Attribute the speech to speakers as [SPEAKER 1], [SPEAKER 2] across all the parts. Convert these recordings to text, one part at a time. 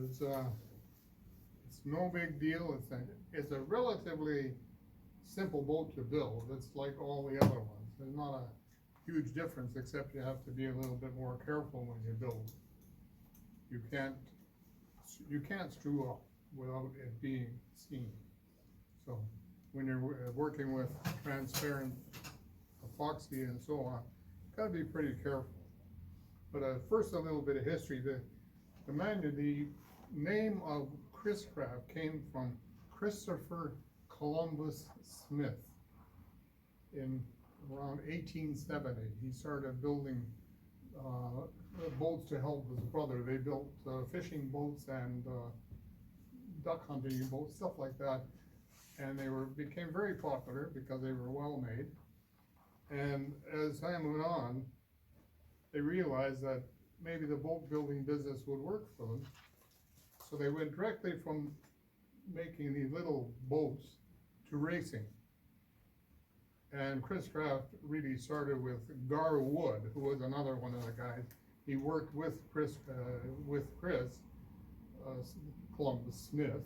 [SPEAKER 1] It's no big deal. It's a relatively simple boat to build. It's like all the other ones. There's not a huge difference, except you have to be a little bit more careful when you build. You can't screw up without it being seen. So when you're working with transparent epoxy and so on, gotta be pretty careful. But first, a little bit of history. The name of Chris Craft came from Christopher Columbus Smith. In around 1870, he started building boats to help his brother. They built fishing boats and duck hunting boats, stuff like that. And they became very popular because they were well made. And as time went on, they realized that maybe the boat building business would work for them. So they went directly from making these little boats to racing. And Chris Craft really started with Gar Wood, who was another one of the guys. He worked with Chris Columbus Smith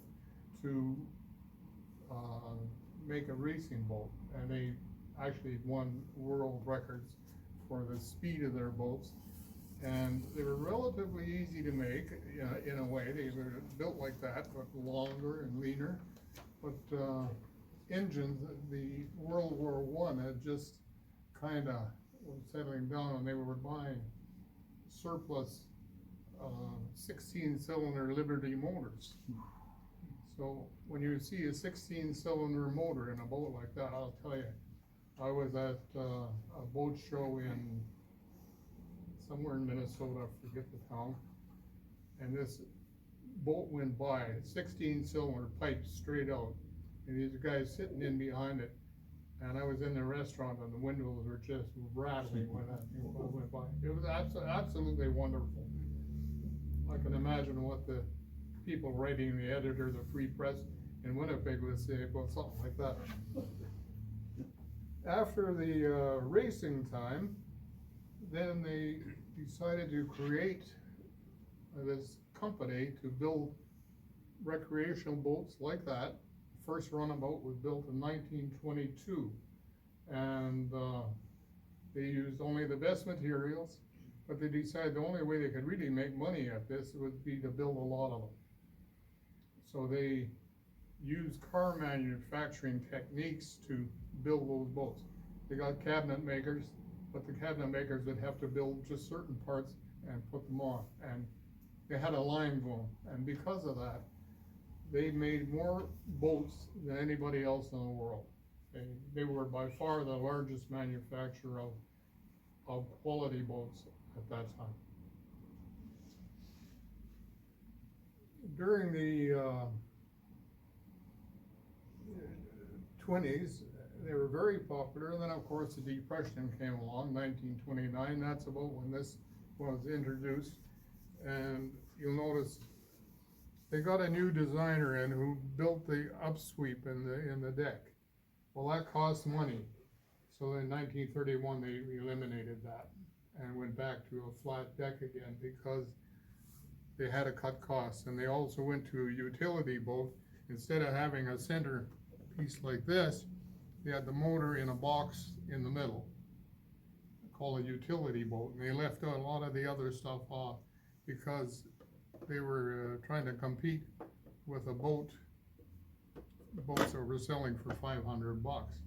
[SPEAKER 1] to make a racing boat, and they actually won world records for the speed of their boats. And they were relatively easy to make, in a way. They were built like that, but longer and leaner. But engines, the World War I had just kind of was settling down, and they were buying surplus 16-cylinder Liberty motors. So when you see a 16-cylinder motor in a boat like that, I'll tell you, I was at a boat show in somewhere in Minnesota, I forget the town, and this boat went by, 16-cylinder piped straight out, and these guys sitting in behind it, and I was in the restaurant and the windows were just rattling when that thing went by. It was absolutely wonderful. I can imagine what the people writing, the editor, the Free Press in Winnipeg would say about something like that. After the racing time, then they decided to create this company to build recreational boats like that. First runabout was built in 1922, and they used only the best materials, but they decided the only way they could really make money at this would be to build a lot of them. So they used car manufacturing techniques to build those boats. They got cabinet makers, but the cabinet makers would have to build just certain parts and put them on, and they had a line going, and because of that, they made more boats than anybody else in the world. They were by far the largest manufacturer of quality boats at that time. During the 20s, they were very popular, and then of course the Depression came along, 1929, that's about when this was introduced, and you'll notice they got a new designer in who built the upsweep in the deck. Well, that cost money, so in 1931 they eliminated that and went back to a flat deck again because they had to cut costs. And they also went to a utility boat. Instead of having a center piece like this, they had the motor in a box in the middle, called a utility boat, and they left out a lot of the other stuff off because they were trying to compete with boats that were selling for $500.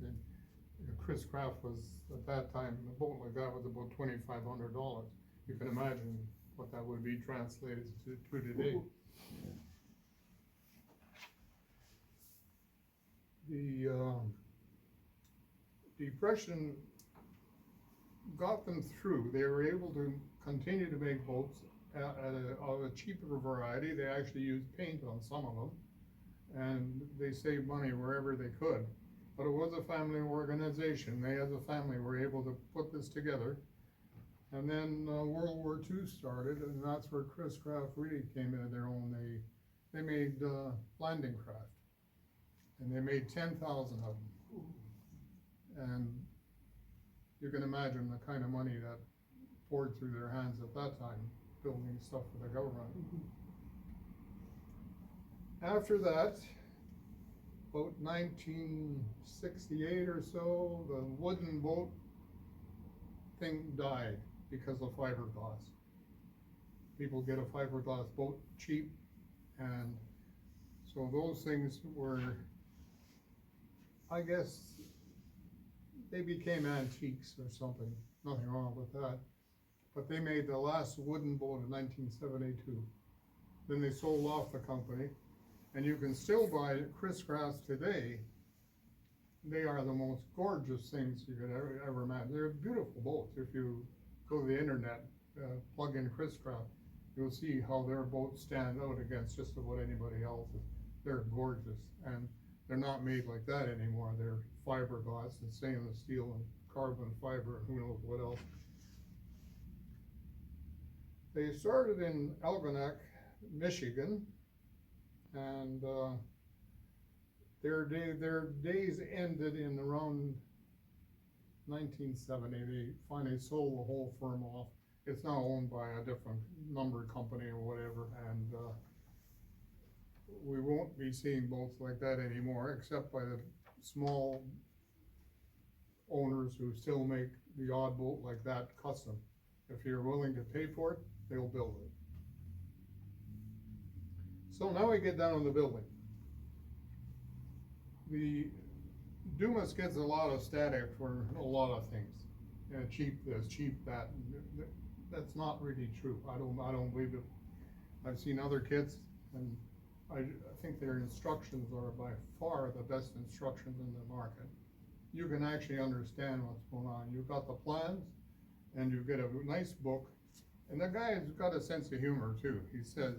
[SPEAKER 1] And Chris Craft was, at that time, a boat like that was about $2,500. You can imagine what that would be translated to today. The Depression got them through. They were able to continue to make boats of a cheaper variety. They actually used paint on some of them, and they saved money wherever they could. But it was a family organization. They as a family were able to put this together. And then World War II started, and that's where Chris Craft really came into their own. They made landing craft, and they made 10,000 of them. And you can imagine the kind of money that poured through their hands at that time, building stuff for the government. After that, about 1968 or so, the wooden boat thing died because of fiberglass. People get a fiberglass boat cheap, and so those things were, I guess, they became antiques or something. Nothing wrong with that. But they made the last wooden boat in 1972. Then they sold off the company, and you can still buy Chris Crafts today. They are the most gorgeous things you could ever imagine. They're beautiful boats. If you go to the internet, plug in Chris Craft, you'll see how their boats stand out against just about anybody else's. They're gorgeous, and they're not made like that anymore. They're fiberglass and stainless steel and carbon fiber and who knows what else. They started in Algonac, Michigan, and their days ended in around 1970. They finally sold the whole firm off. It's now owned by a different number company or whatever, and we won't be seeing boats like that anymore, except by the small owners who still make the odd boat like that custom. If you're willing to pay for it, they'll build it. So now we get down to the building. The Dumas gets a lot of static for a lot of things. Cheap this, cheap that. That's not really true. I don't believe it. I've seen other kits, and I think their instructions are by far the best instructions in the market. You can actually understand what's going on. You've got the plans, and you get a nice book, and the guy's got a sense of humor too. He says,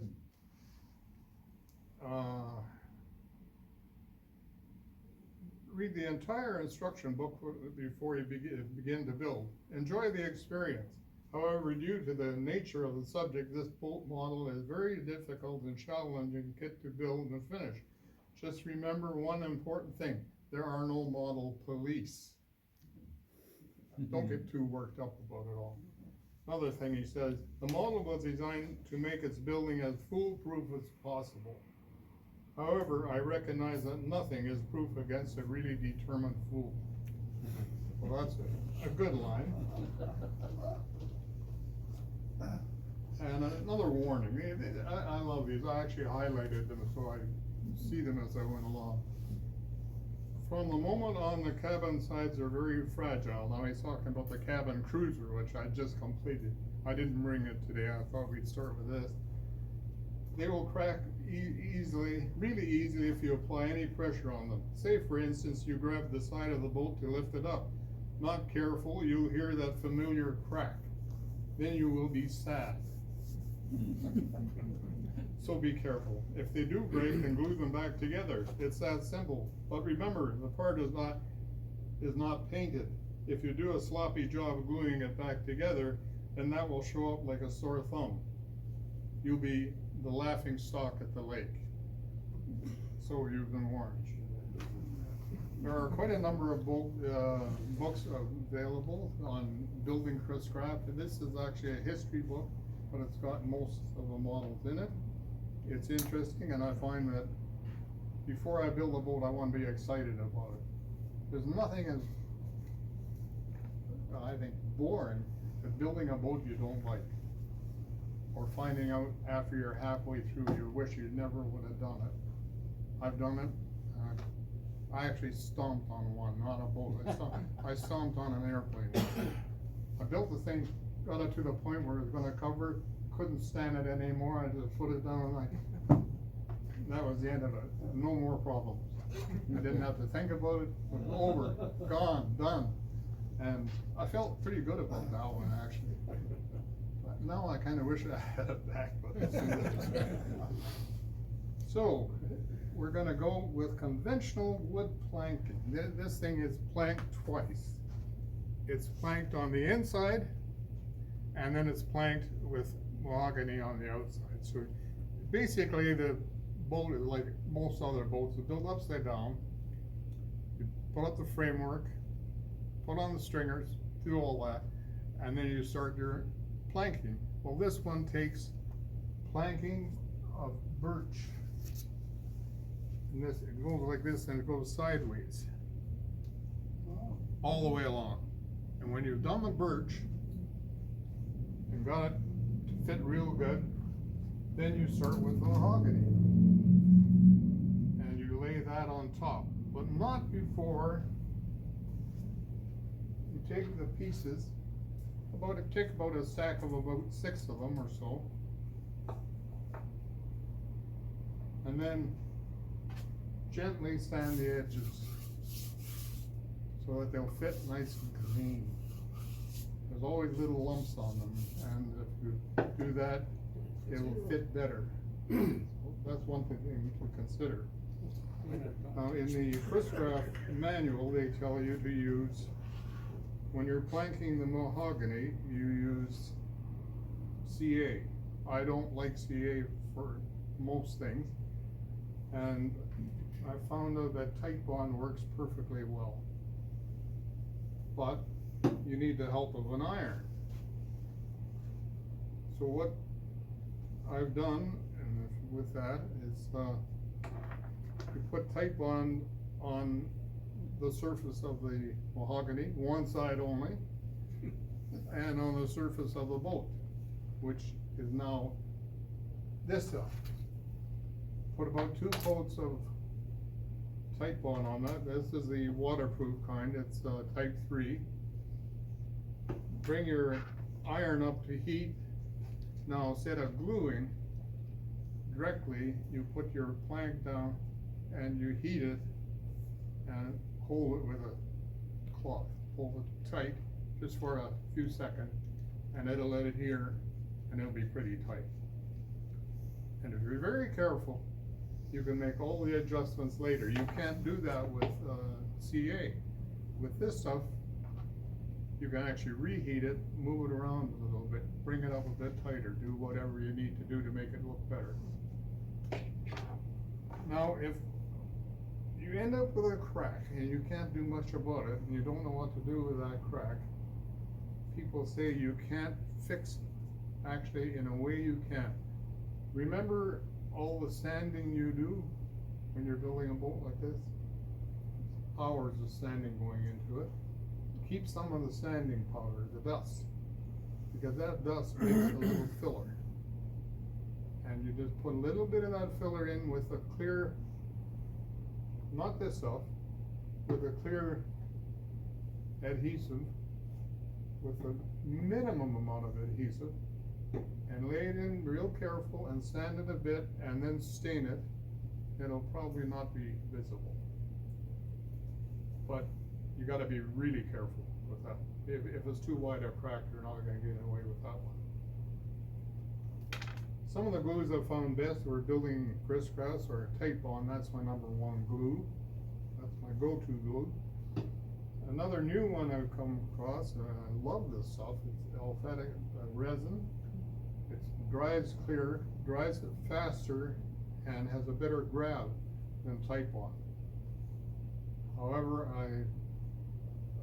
[SPEAKER 1] read the entire instruction book before you begin to build. Enjoy the experience. However, due to the nature of the subject, this boat model is very difficult and challenging kit to build and finish. Just remember one important thing: there are no model police. Don't get too worked up about it all. Another thing he says, the model was designed to make its building as foolproof as possible. However, I recognize that nothing is proof against a really determined fool. Well, that's a good line. And another warning, I love these. I actually highlighted them so I see them as I went along. From the moment on, the cabin sides are very fragile. Now he's talking about the cabin cruiser, which I just completed. I didn't bring it today. I thought we'd start with this. They will crack easily, really easily, if you apply any pressure on them. Say, for instance, you grab the side of the boat to lift it up. Not careful, you'll hear that familiar crack. Then you will be sad. So be careful. If they do break, then glue them back together. It's that simple. But remember, the part is not painted. If you do a sloppy job of gluing it back together, then that will show up like a sore thumb. You'll be the laughing stock at the lake. So you've been warned. There are quite a number of books available on building Chris Craft. This is actually a history book, but it's got most of the models in it. It's interesting, and I find that before I build a boat, I want to be excited about it. There's nothing as, I think, boring as building a boat you don't like, or finding out after you're halfway through you wish you never would have done it. I've done it. I actually stomped on one, not a boat. I stomped on an airplane. I built the thing, got it to the point where it was going to cover, couldn't stand it anymore. I just put it down, and that was the end of it. No more problems. I didn't have to think about it. It was over, gone, done. And I felt pretty good about that one, actually. But now I kind of wish I had it back. But so, we're going to go with conventional wood planking. This thing is planked twice. It's planked on the inside, and then it's planked with mahogany on the outside. So basically the boat is like most other boats. It's built upside down. You put up the framework, put on the stringers, do all that, and then you start your planking. Well, this one takes planking of birch. And this, it goes like this and it goes sideways,
[SPEAKER 2] Oh.
[SPEAKER 1] all the way along. And when you've done the birch and got it to fit real good, then you start with the mahogany. And you lay that on top, but not before you take the pieces, take about a stack of about 6 of them or so. And then gently sand the edges so that they'll fit nice and clean. There's always little lumps on them, and if you do that, it will fit better. That's one thing to consider. In the Chris-Craft manual, they tell you to use, when you're planking the mahogany, you use CA. I don't like CA for most things, and I found out that tight bond works perfectly well. But you need the help of an iron. So what I've done with that is you put tight bond on the surface of the mahogany, one side only, and on the surface of the boat, which is now this stuff. Put about 2 coats of tight bond on that. This is the waterproof kind, it's type 3. Bring your iron up to heat. Now instead of gluing directly, you put your plank down and you heat it and hold it with a cloth. Hold it tight just for a few seconds, and it'll let it adhere and it'll be pretty tight. And if you're very careful, you can make all the adjustments later. You can't do that with CA. With this stuff, you can actually reheat it, move it around a little bit, bring it up a bit tighter, do whatever you need to do to make it look better. Now, if you end up with a crack and you can't do much about it, and you don't know what to do with that crack, people say you can't fix it. Actually, in a way you can. Remember all the sanding you do when you're building a boat like this? Hours of sanding going into it. Keep some of the sanding powder, the dust, because that dust makes a little filler. And you just put a little bit of that filler in with a clear, not this stuff, with a clear adhesive, with a minimum amount of adhesive, and lay it in real careful and sand it a bit and then stain it. It'll probably not be visible. But you gotta be really careful with that. If it's too wide a crack, you're not gonna get away with that one. Some of the glues I found best were building crisscross or tape on. That's my #1 glue. That's my go-to glue. Another new one I've come across, and I love this stuff, it's aliphatic resin. It dries clear, dries it faster, and has a better grab than type on. However, I'm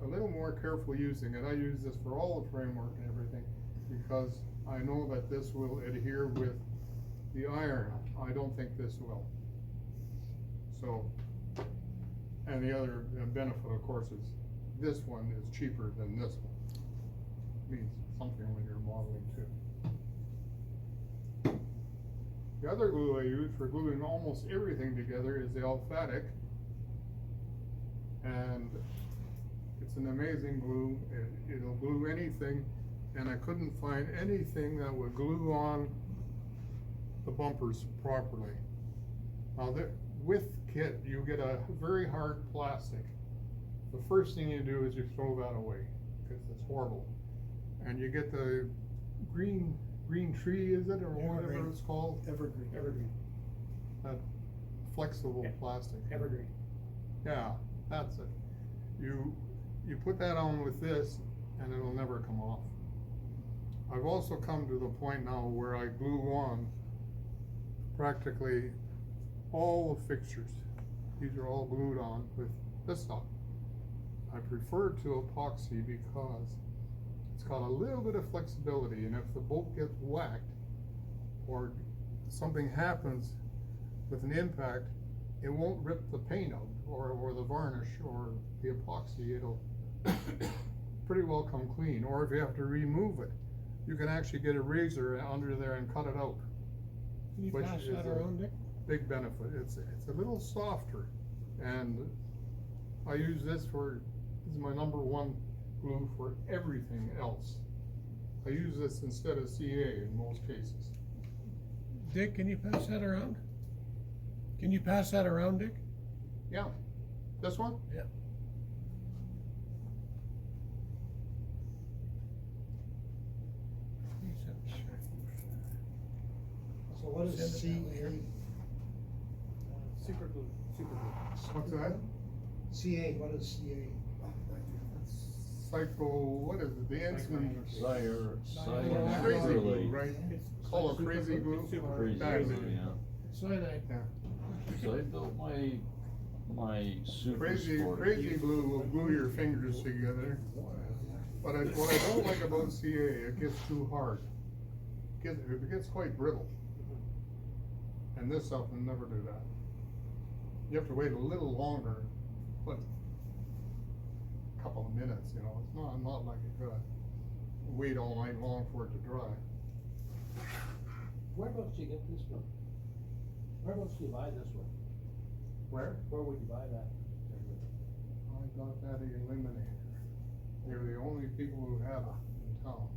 [SPEAKER 1] a little more careful using it. I use this for all the framework and everything because I know that this will adhere with the iron. I don't think this will. So, and the other benefit, of course, is this one is cheaper than this one. Means something when you're modeling too. The other glue I use for gluing almost everything together is the aliphatic, and it's an amazing glue. It'll glue anything, and I couldn't find anything that would glue on the bumpers properly. Now with kit, you get a very hard plastic. The first thing you do is you throw that away because it's horrible, and you get the green tree, is it, or whatever it's called?
[SPEAKER 2] Evergreen.
[SPEAKER 1] That flexible plastic.
[SPEAKER 2] Evergreen.
[SPEAKER 1] Yeah, that's it. You put that on with this, and it'll never come off. I've also come to the point now where I glue on practically all the fixtures. These are all glued on with this stuff. I prefer to epoxy because it's got a little bit of flexibility, and if the boat gets whacked or something happens with an impact, it won't rip the paint out, or the varnish, or the epoxy, it'll pretty well come clean. Or if you have to remove it, you can actually get a razor under there and cut it out.
[SPEAKER 2] Can you
[SPEAKER 1] Which
[SPEAKER 2] pass
[SPEAKER 1] is
[SPEAKER 2] that
[SPEAKER 1] a
[SPEAKER 2] around, Dick?
[SPEAKER 1] big benefit. It's a little softer, and I use this is my number one glue for everything else. I use this instead of CA in most cases.
[SPEAKER 2] Dick, can you pass that around? Can you pass that around, Dick?
[SPEAKER 1] Yeah, this one?
[SPEAKER 2] Yeah.
[SPEAKER 3] So what is
[SPEAKER 2] Send it
[SPEAKER 3] CA?
[SPEAKER 2] down here.
[SPEAKER 4] Super glue, super glue.
[SPEAKER 1] What's that?
[SPEAKER 3] CA, what is CA?
[SPEAKER 1] What is it, the instrument? Crazy glue,
[SPEAKER 5] Cyanide.
[SPEAKER 1] right?
[SPEAKER 4] It's
[SPEAKER 1] Call
[SPEAKER 4] like
[SPEAKER 1] it crazy
[SPEAKER 4] super
[SPEAKER 1] glue?
[SPEAKER 4] It's super
[SPEAKER 5] Crazy
[SPEAKER 1] That is
[SPEAKER 5] glue,
[SPEAKER 1] it.
[SPEAKER 5] yeah.
[SPEAKER 2] Cyanide.
[SPEAKER 1] Yeah.
[SPEAKER 5] So I built my super
[SPEAKER 1] Crazy
[SPEAKER 5] sport.
[SPEAKER 1] glue will glue your fingers together. But what I don't like about CA, it gets too hard. It gets quite brittle. And this stuff will never do that. You have to wait a little longer, but a couple of minutes, you know, it's not like you gotta wait all night long for it to dry.
[SPEAKER 4] Whereabouts do you get this one? Whereabouts do you buy this one?
[SPEAKER 1] Where?
[SPEAKER 4] Where would you buy that?
[SPEAKER 1] I got that Eliminator. They're the only people who have it in town.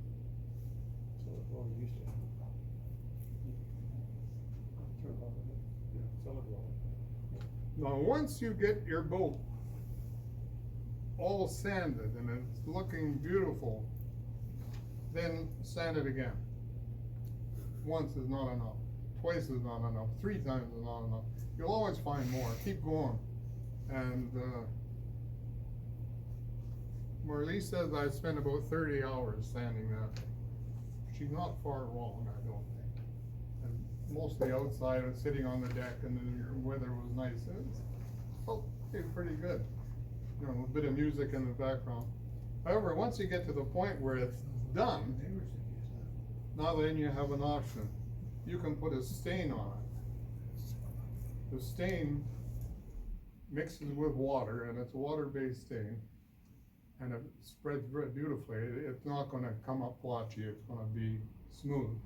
[SPEAKER 4] So what we used to. Turn it on, yeah, solid roll.
[SPEAKER 1] Now, once you get your boat all sanded and it's looking beautiful, then sand it again. Once is not enough, twice is not enough, 3 times is not enough. You'll always find more, keep going. And, Marlise says I spent about 30 hours sanding that thing. She's not far wrong, I don't think. And mostly outside and sitting on the deck, and the weather was nice. It felt pretty good. You know, a bit of music in the background. However, once you get to the point where it's done, now then you have an option. You can put a stain on it. The stain mixes with water, and it's a water-based stain, and it spreads very beautifully. It's not gonna come up blotchy, it's gonna be smooth.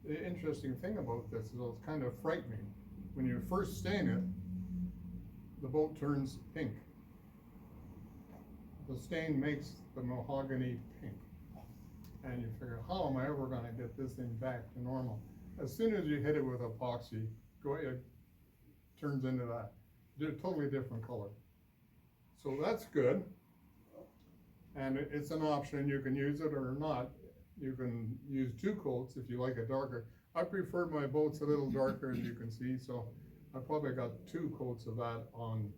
[SPEAKER 1] The interesting thing about this is it's kind of frightening. When you first stain it, the boat turns pink. The stain makes the mahogany pink. And you figure, how am I ever gonna get this thing back to normal? As soon as you hit it with epoxy, it turns into that. They're totally different color. So that's good. And it's an option, you can use it or not. You can use 2 coats if you like it darker. I prefer my boats a little darker, as you can see, so I probably got 2 coats of that on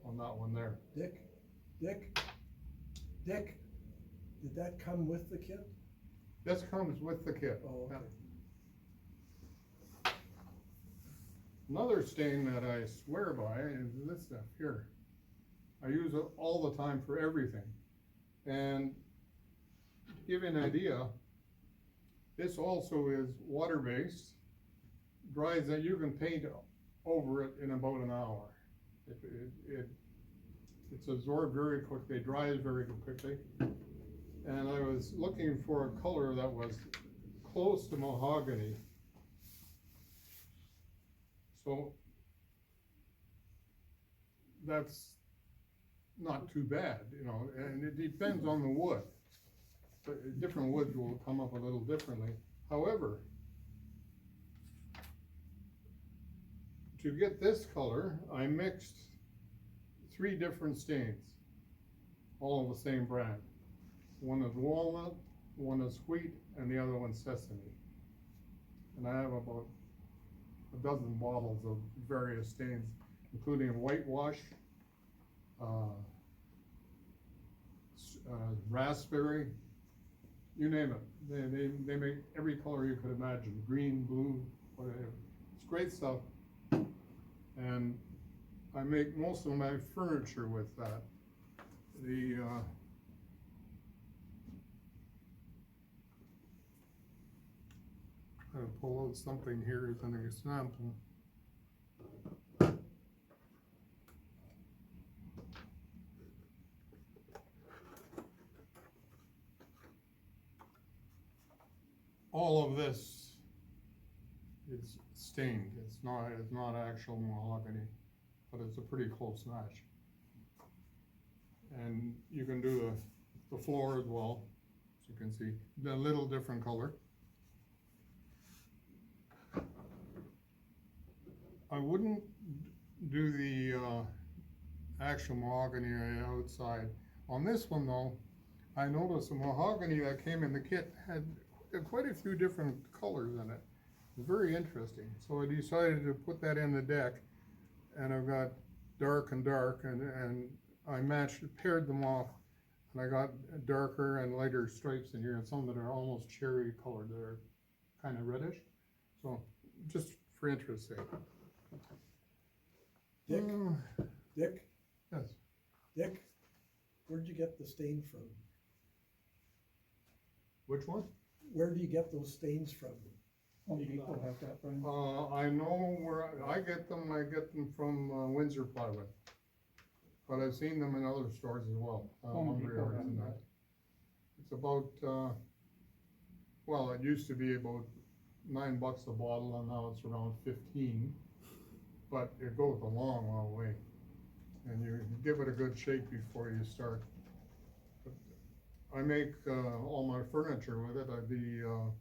[SPEAKER 1] that one there.
[SPEAKER 3] Dick, did that come with the kit?
[SPEAKER 1] This comes with the kit.
[SPEAKER 3] Oh, okay.
[SPEAKER 1] Yeah. Another stain that I swear by is this stuff here. I use it all the time for everything. And to give you an idea, this also is water-based, dries that you can paint over it in about an hour. It's absorbed very quickly, dries very quickly. And I was looking for a color that was close to mahogany. So that's not too bad, you know, and it depends on the wood. But different woods will come up a little differently. However, to get this color, I mixed 3 different stains, all of the same brand. One is walnut, one is wheat, and the other one's sesame. And I have about a dozen bottles of various stains, including whitewash, raspberry, you name it. They make every color you could imagine, green, blue, whatever. It's great stuff. And I make most of my furniture with that. I'll pull out something here as an example. All of this is stained. It's not actual mahogany, but it's a pretty close match. And you can do the floor as well, as you can see, a little different color. I wouldn't do the actual mahogany outside. On this one though, I noticed the mahogany that came in the kit had quite a few different colors in it. Very interesting. So I decided to put that in the deck, and I've got dark and dark, and I paired them off, and I got darker and lighter stripes in here, and some that are almost cherry colored, that are kind of reddish. So just for interest's sake.
[SPEAKER 3] Dick? Dick?
[SPEAKER 1] Yes.
[SPEAKER 3] Dick, where'd you get the stain from?
[SPEAKER 1] Which one?
[SPEAKER 3] Where do you get those stains from?
[SPEAKER 4] Home Depot have that one.
[SPEAKER 1] I know where I get them. I get them from Windsor Plywood, but I've seen them in other stores as well.
[SPEAKER 4] Home Depot
[SPEAKER 1] lumberyards
[SPEAKER 4] has
[SPEAKER 1] and
[SPEAKER 4] that.
[SPEAKER 1] It's about well, it used to be about $9 a bottle, and now it's around 15. But it goes a long, long way, and you give it a good shake before you start. But I make all my furniture with it. The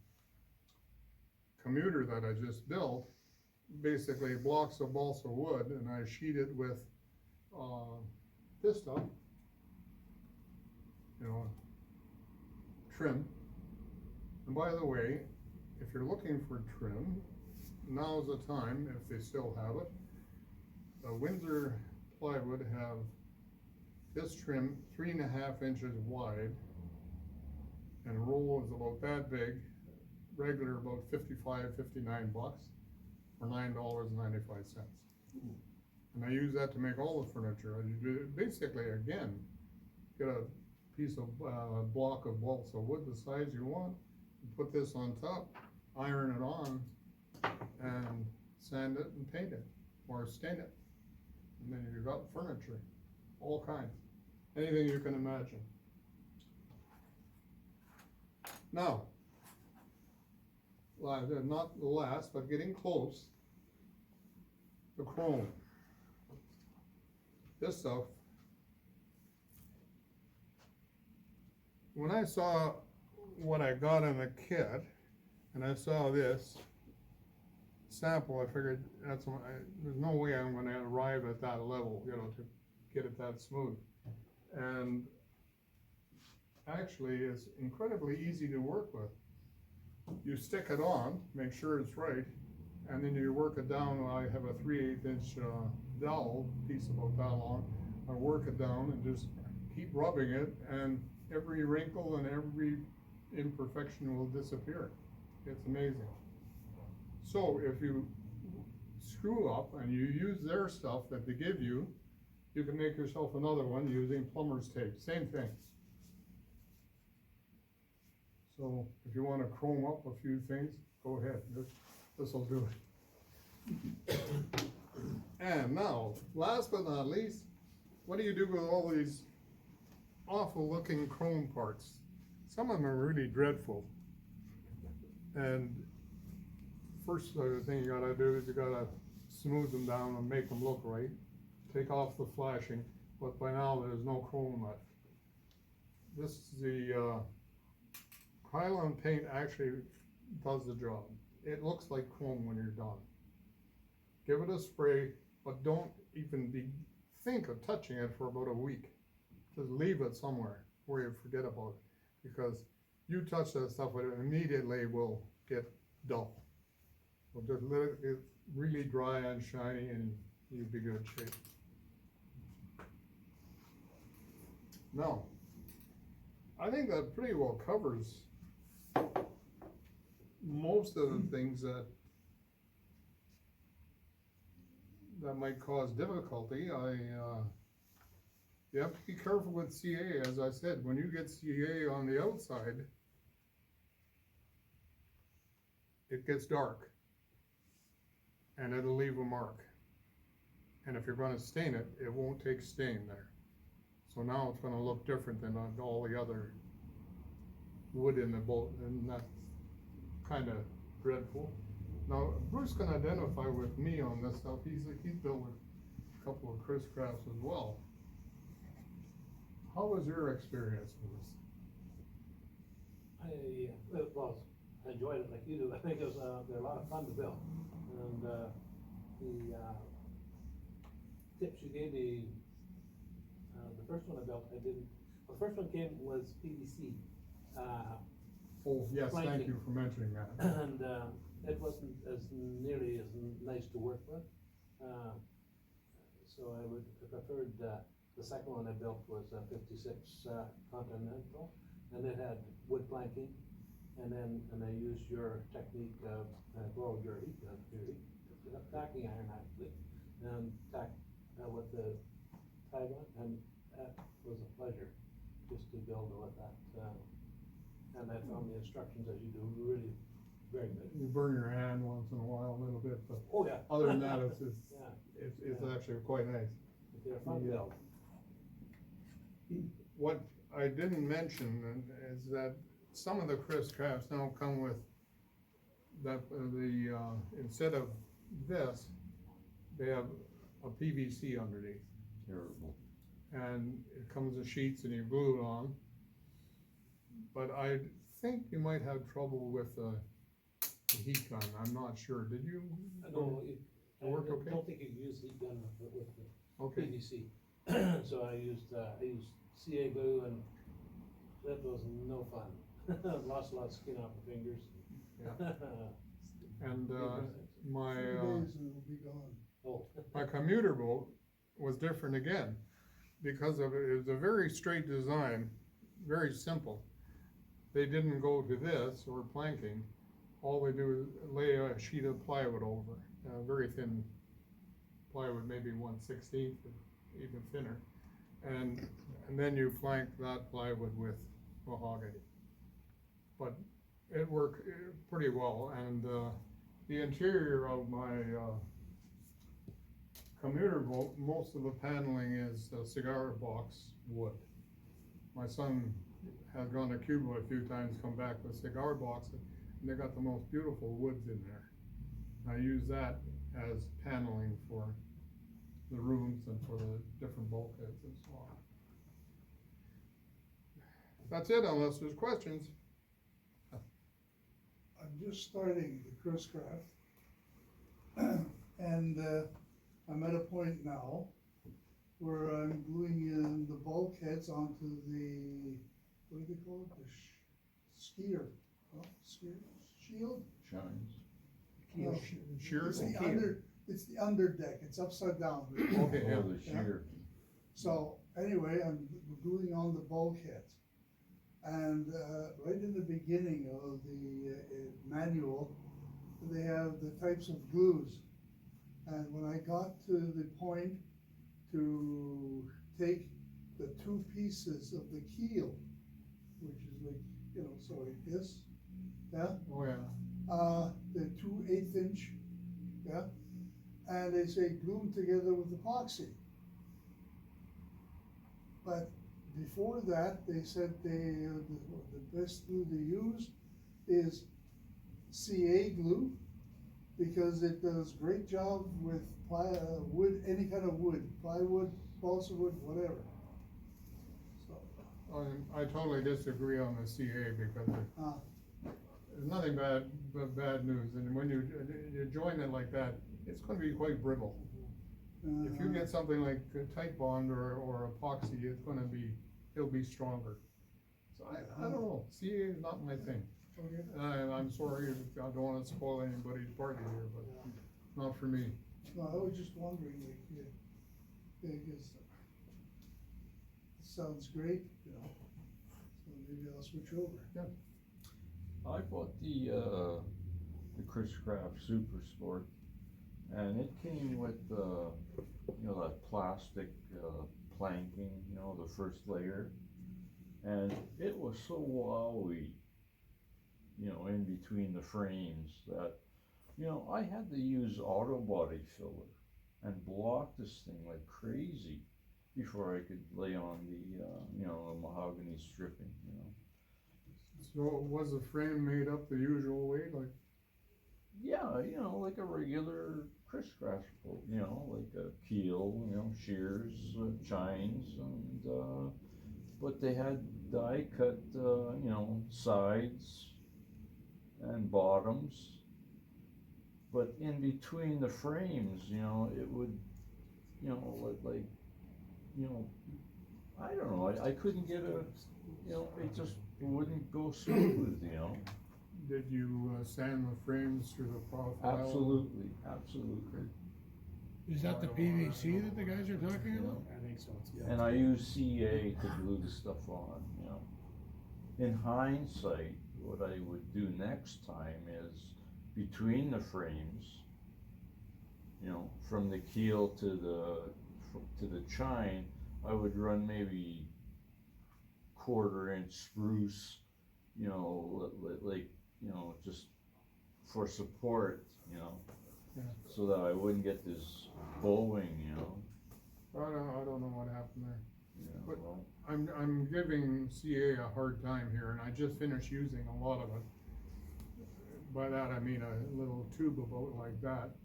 [SPEAKER 1] commuter that I just built, basically blocks of balsa wood, and I sheet it with this stuff, trim. And by the way, if you're looking for trim, now's the time, if they still have it. Windsor Plywood have this trim 3.5 inches wide, and roll is about that big, regular about $55, $59 for $9.95. And I use that to make all the furniture. Basically, again, get a piece of block of balsa wood the size you want, put this on top, iron it on, and sand it and paint it, or stain it. And then you've got furniture, all kinds, anything you can imagine. Now, not the last, but getting close, the chrome. This stuff, when I saw what I got in the kit, and I saw this sample, I figured there's no way I'm gonna arrive at that level, to get it that smooth. And actually, it's incredibly easy to work with. You stick it on, make sure it's right, and then you work it down. I have a 3/8 inch dowel piece about that long. I work it down and just keep rubbing it, and every wrinkle and every imperfection will disappear. It's amazing. So if you screw up and you use their stuff that they give you, you can make yourself another one using plumber's tape, same thing. So if you want to chrome up a few things, go ahead, this will do it. And now, last but not least, what do you do with all these awful looking chrome parts? Some of them are really dreadful. And first thing you gotta do is you gotta smooth them down and make them look right. Take off the flashing, but by now there's no chrome left. This is the Krylon paint actually does the job. It looks like chrome when you're done. Give it a spray, but don't even think of touching it for about a week. Just leave it somewhere where you forget about it, because you touch that stuff, it immediately will get dull. So just let it get really dry and shiny, and you'll be good shape. Now, I think that pretty well covers most of the things that might cause difficulty. You have to be careful with CA, as I said. When you get CA on the outside, it gets dark. And it'll leave a mark. And if you're gonna stain it, it won't take stain there. So now it's gonna look different than on all the other wood in the boat, and that's kinda dreadful. Now, Bruce can identify with me on this stuff, he's built a couple of Chris crafts as well. How was your experience with this?
[SPEAKER 4] I enjoyed it like you do. I think it was, they're a lot of fun to build. And, the tips you gave me, the first one I built, the first one was PVC.
[SPEAKER 1] Oh, yes, thank
[SPEAKER 4] Planking.
[SPEAKER 1] you for mentioning that.
[SPEAKER 4] And, it wasn't as nearly as nice to work with. So I would have preferred, the second one I built was a 56 Continental, and it had wood planking. And I used your technique of, your tacking iron actually, and tack with the tag on, and that was a pleasure, just to build with that. And I found the instructions as you do really very good.
[SPEAKER 1] You burn your hand once in a while a little bit, but
[SPEAKER 4] Oh, yeah.
[SPEAKER 1] other than that, it's
[SPEAKER 4] Yeah.
[SPEAKER 1] it's actually quite nice.
[SPEAKER 4] They're fun to
[SPEAKER 1] Yeah.
[SPEAKER 4] build.
[SPEAKER 1] What I didn't mention is that some of the Chris crafts now come with that, instead of this, they have a PVC underneath.
[SPEAKER 5] Terrible.
[SPEAKER 1] And it comes in sheets and you glue it on. But I think you might have trouble with the heat gun, I'm not sure, did you?
[SPEAKER 4] No,
[SPEAKER 1] It worked okay?
[SPEAKER 4] I don't think you can use heat gun with the
[SPEAKER 1] Okay,
[SPEAKER 4] PVC. So I used CA glue, and that was no fun. Lost a lot of skin off the fingers.
[SPEAKER 1] Yeah. And, my,
[SPEAKER 3] 3 days and it'll be gone.
[SPEAKER 4] Oh.
[SPEAKER 1] my commuter boat was different again, because of it was a very straight design, very simple. They didn't go to this or planking, all they do is lay a sheet of plywood over, very thin plywood, maybe 1/16, even thinner. And then you plank that plywood with mahogany. But it worked pretty well, and, the interior of my, commuter boat, most of the paneling is cigar box wood. My son has gone to Cuba a few times, come back with cigar boxes, and they got the most beautiful woods in there. I use that as paneling for the rooms and for the different bulkheads and so on. That's it, unless there's questions.
[SPEAKER 3] I'm just starting the Chris craft. And, I'm at a point now where I'm gluing in the bulkheads onto the, what do they call it, the skier, shield?
[SPEAKER 5] Shines.
[SPEAKER 3] No,
[SPEAKER 1] Shears?
[SPEAKER 3] It's the under deck, it's upside down.
[SPEAKER 1] Okay, yeah.
[SPEAKER 5] Oh, the sheer.
[SPEAKER 3] So, anyway, I'm gluing on the bulkheads. And, right in the beginning of the manual, they have the types of glues. And when I got to the point to take the 2 pieces of the keel, which is like, so like this, yeah?
[SPEAKER 1] Oh, yeah.
[SPEAKER 3] The 2 1/8-inch, yeah? And they say glue them together with epoxy. But before that, they said the best glue to use is CA glue, because it does great job with wood, any kind of wood, plywood, balsa wood, whatever. So,
[SPEAKER 1] I totally disagree on the CA, because there's nothing but bad news, and when you join it like that, it's gonna be quite brittle. If you get something like Tight Bond or epoxy, it'll be stronger. So I don't know, CA is not my thing.
[SPEAKER 3] okay.
[SPEAKER 1] I'm sorry, I don't wanna spoil anybody's party here, but not for me.
[SPEAKER 3] No, I was just wondering, like, because it sounds great, so maybe I'll switch over.
[SPEAKER 5] I bought the Chris Craft Super Sport, and it came with, that plastic, planking, the first layer, and it was so wowie. you know, in between the frames that, you know, I had to use auto body filler and block this thing like crazy before I could lay on the, you know, the mahogany stripping, you know.
[SPEAKER 1] So was the frame made up the usual way, like?
[SPEAKER 5] Yeah, you know, like a regular Chris-Craft boat, you know, like a keel, you know, shears, chines, and, but they had die cut, you know, sides and bottoms. But in between the frames, you know, it would, you know, like, you know, I don't know, I couldn't get a, you know, it just wouldn't go smooth, you know.
[SPEAKER 1] Did you sand the frames through the profile?
[SPEAKER 5] Absolutely, absolutely.
[SPEAKER 2] Is that the PVC that the guys are talking about?
[SPEAKER 6] I think so.
[SPEAKER 5] And I use CA to glue the stuff on, you know. In hindsight, what I would do next time is between the frames, you know, from the keel to the chine, I would run maybe 1/4 inch spruce, you know, like, you know, just for support, you know,
[SPEAKER 1] Yeah.
[SPEAKER 5] so that I wouldn't get this bowing, you know.
[SPEAKER 1] I don't know what happened there.
[SPEAKER 5] You know,
[SPEAKER 1] But-
[SPEAKER 5] well,
[SPEAKER 1] I'm giving CA a hard time here, and I just finished using a lot of it. By that I mean a little tube boat like that.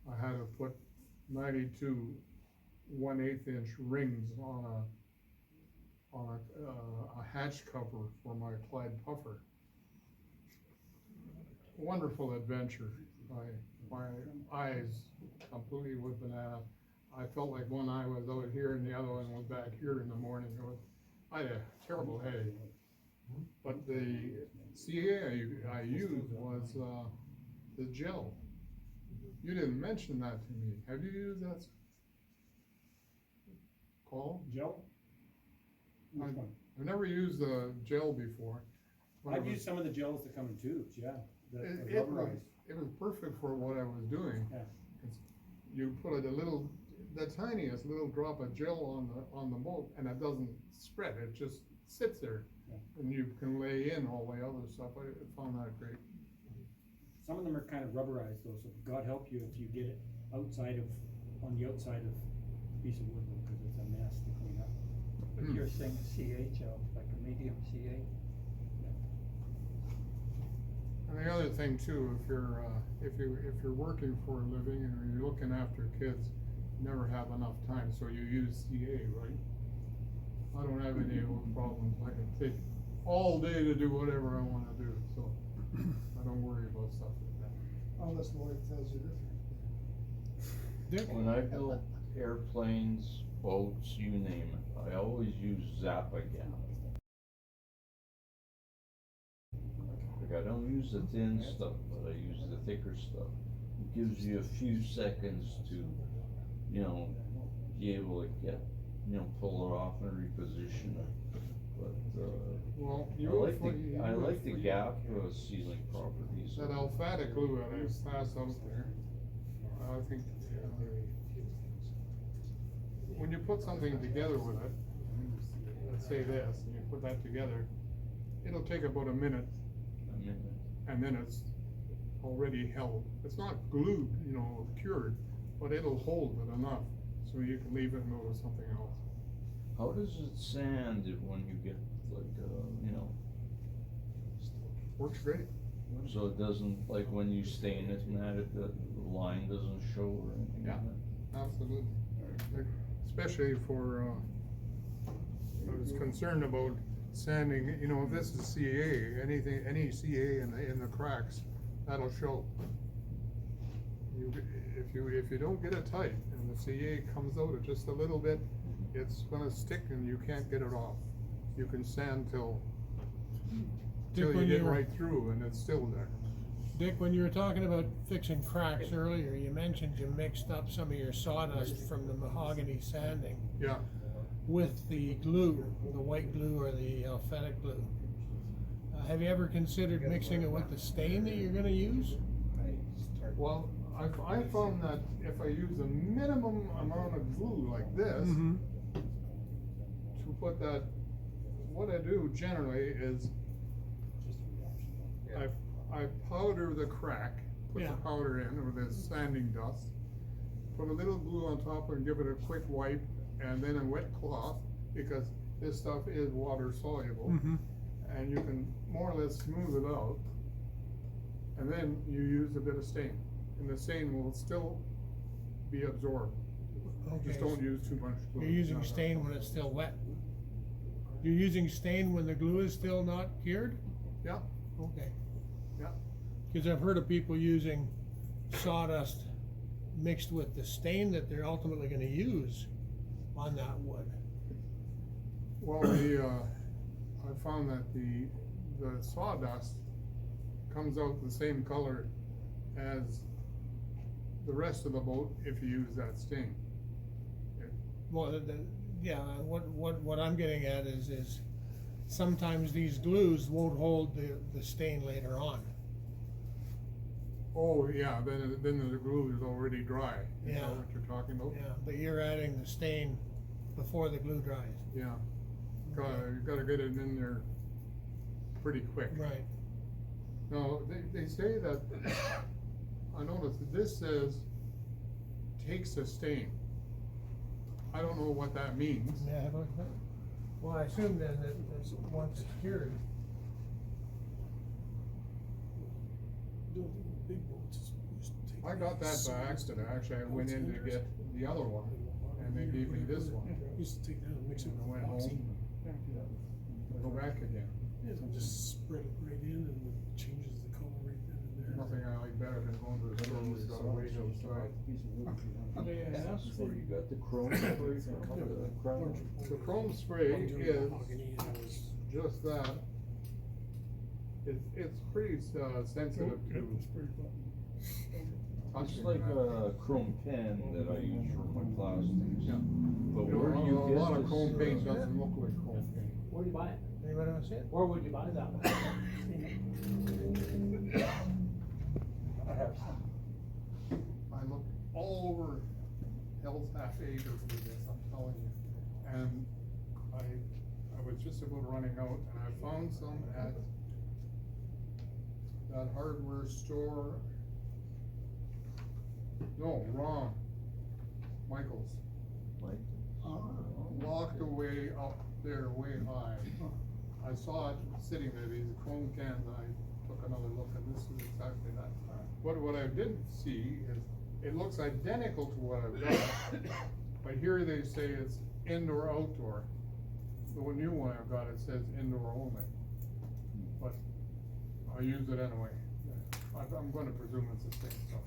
[SPEAKER 1] I had to put 92 1/8 inch rings on a hatch cover for my Clyde puffer. Wonderful adventure. My eyes completely went banana. I felt like one eye was out here and the other one was back here in the morning. I had a terrible headache. But the CA I used was the gel. You didn't mention that to me. Have you used that? Paul?
[SPEAKER 6] Gel? Which one?
[SPEAKER 1] I've never used the gel before. But
[SPEAKER 6] I've used some of the gels that come in tubes, yeah, that are
[SPEAKER 1] It was,
[SPEAKER 6] rubberized.
[SPEAKER 1] it was perfect for what I was doing.
[SPEAKER 6] Yeah.
[SPEAKER 1] You put the tiniest little drop of gel on the boat, and it doesn't spread, it just sits there.
[SPEAKER 6] Yeah.
[SPEAKER 1] And you can lay in all the other stuff, I found that great.
[SPEAKER 6] Some of them are kind of rubberized though, so God help you if you get it on the outside of a piece of wood, because it's a mess to clean up.
[SPEAKER 7] But you're saying a CA gel, like a medium CA?
[SPEAKER 1] And the other thing too, if you're working for a living and you're looking after kids, you never have enough time, so you use CA, right? I don't have any of those problems, I can take all day to do whatever I wanna do, so I don't worry about stuff like that.
[SPEAKER 3] Unless Lloyd tells you different.
[SPEAKER 2] Dick?
[SPEAKER 5] when I built airplanes, boats, you name it, I always use Zappa gas. Like I don't use the thin stuff, but I use the thicker stuff. It gives you a few seconds to, you know, be able to get, you know, pull it off and reposition it. But,
[SPEAKER 1] Well,
[SPEAKER 5] I like the gap sealing properties.
[SPEAKER 1] that alphatic glue that I passed out there, I think, when you put something together with it, let's say this, and you put that together, it'll take about a minute, and then it's already held. It's not glued, you know, cured, but it'll hold it enough, so you can leave it and go to something else.
[SPEAKER 5] How does it sand when you get like, you know,
[SPEAKER 1] Works great.
[SPEAKER 5] so it doesn't, like when you stain it and that, the line doesn't show or anything like that?
[SPEAKER 1] Absolutely. Especially for, I was concerned about sanding, you know, if this is CA, any CA in the cracks, that'll show. If you don't get it tight and the CA comes out just a little bit, it's gonna stick and you can't get it off. You can sand till
[SPEAKER 2] Dick,
[SPEAKER 1] you
[SPEAKER 2] when
[SPEAKER 1] get
[SPEAKER 2] you were-
[SPEAKER 1] right through and it's still there.
[SPEAKER 2] Dick, when you were talking about fixing cracks earlier, you mentioned you mixed up some of your sawdust from the mahogany sanding
[SPEAKER 1] Yeah,
[SPEAKER 2] with the glue, the white glue or the alphatic glue. Have you ever considered mixing it with the stain that you're gonna use?
[SPEAKER 1] well, I found that if I use a minimum amount of glue like this,
[SPEAKER 2] Mm-hmm.
[SPEAKER 1] to put that, what I do generally is, I powder the crack, put the
[SPEAKER 2] Yeah.
[SPEAKER 1] powder in with this sanding dust, put a little glue on top and give it a quick wipe, and then a wet cloth, because this stuff is water soluble.
[SPEAKER 2] Mm-hmm.
[SPEAKER 1] And you can more or less smooth it out, and then you use a bit of stain, and the stain will still be absorbed. Just don't use too much glue.
[SPEAKER 2] You're using stain when it's still wet? You're using stain when the glue is still not cured?
[SPEAKER 1] Yeah,
[SPEAKER 2] Okay.
[SPEAKER 1] yeah.
[SPEAKER 2] Cause I've heard of people using sawdust mixed with the stain that they're ultimately gonna use on that wood.
[SPEAKER 1] Well, I found that the sawdust comes out the same color as the rest of the boat if you use that stain.
[SPEAKER 2] Well, yeah, what I'm getting at is sometimes these glues won't hold the stain later on.
[SPEAKER 1] Oh, yeah, then the glue is already dry. Is
[SPEAKER 2] Yeah.
[SPEAKER 1] that what you're talking about?
[SPEAKER 2] Yeah, but you're adding the stain before the glue dries.
[SPEAKER 1] Yeah. You gotta get it in there pretty quick.
[SPEAKER 2] Right.
[SPEAKER 1] Now, they say that, I noticed that this says, takes a stain. I don't know what that means.
[SPEAKER 2] May I have a look at that? Well, I assume then that once it's cured.
[SPEAKER 1] I got that by accident, actually, I went in to get the other one, and they gave me this one.
[SPEAKER 8] Used to take that and mix it
[SPEAKER 1] And I
[SPEAKER 8] with
[SPEAKER 1] went
[SPEAKER 8] epoxy.
[SPEAKER 1] home, go back again.
[SPEAKER 8] And just spread it right in and it changes the color right then and there.
[SPEAKER 1] Nothing I like better than going to the store, we've got to wait outside.
[SPEAKER 5] May I ask where you got the chrome spray from, the crown?
[SPEAKER 1] The chrome spray is just that. It's pretty sensitive to
[SPEAKER 5] It's
[SPEAKER 1] touching
[SPEAKER 5] like
[SPEAKER 1] that.
[SPEAKER 5] a chrome pen that I use for my plastics.
[SPEAKER 1] Yeah.
[SPEAKER 5] But
[SPEAKER 1] You know,
[SPEAKER 5] where do you
[SPEAKER 1] a
[SPEAKER 5] get
[SPEAKER 1] lot of
[SPEAKER 5] this,
[SPEAKER 1] chrome paint doesn't look like chrome paint.
[SPEAKER 4] Where do you buy it?
[SPEAKER 2] Anybody want to see it?
[SPEAKER 4] Where would you buy that one?
[SPEAKER 1] I have some. I looked all over Hell's Half Acre for this, I'm telling you. And I was just about running out, and I found some at that hardware store. No, wrong. Michael's.
[SPEAKER 5] Like,
[SPEAKER 1] Locked away up there, way high. I saw it sitting there, these chrome cans, and I took another look, and this is exactly that. What I didn't see is, it looks identical to what I've got, but here they say it's indoor, outdoor. The new one I've got, it says indoor only, but I use it anyway. I'm gonna presume it's the same stuff.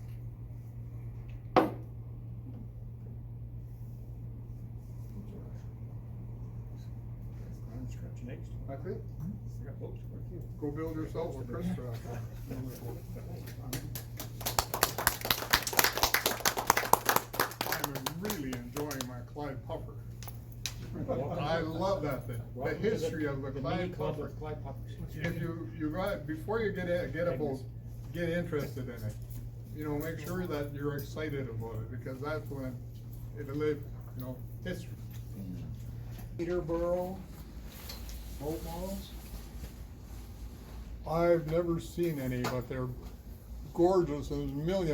[SPEAKER 1] That's it? Go build yourself a Chris trap. I'm really enjoying my Clyde Puffer. I love that thing, the history of the Clyde Puffer. If you got, before you get a boat, get interested in it. You know, make sure that you're excited about it, because that's when it'll live, you know, history.
[SPEAKER 9] Peterborough boat models?
[SPEAKER 1] I've never seen any, but they're gorgeous, and there's a million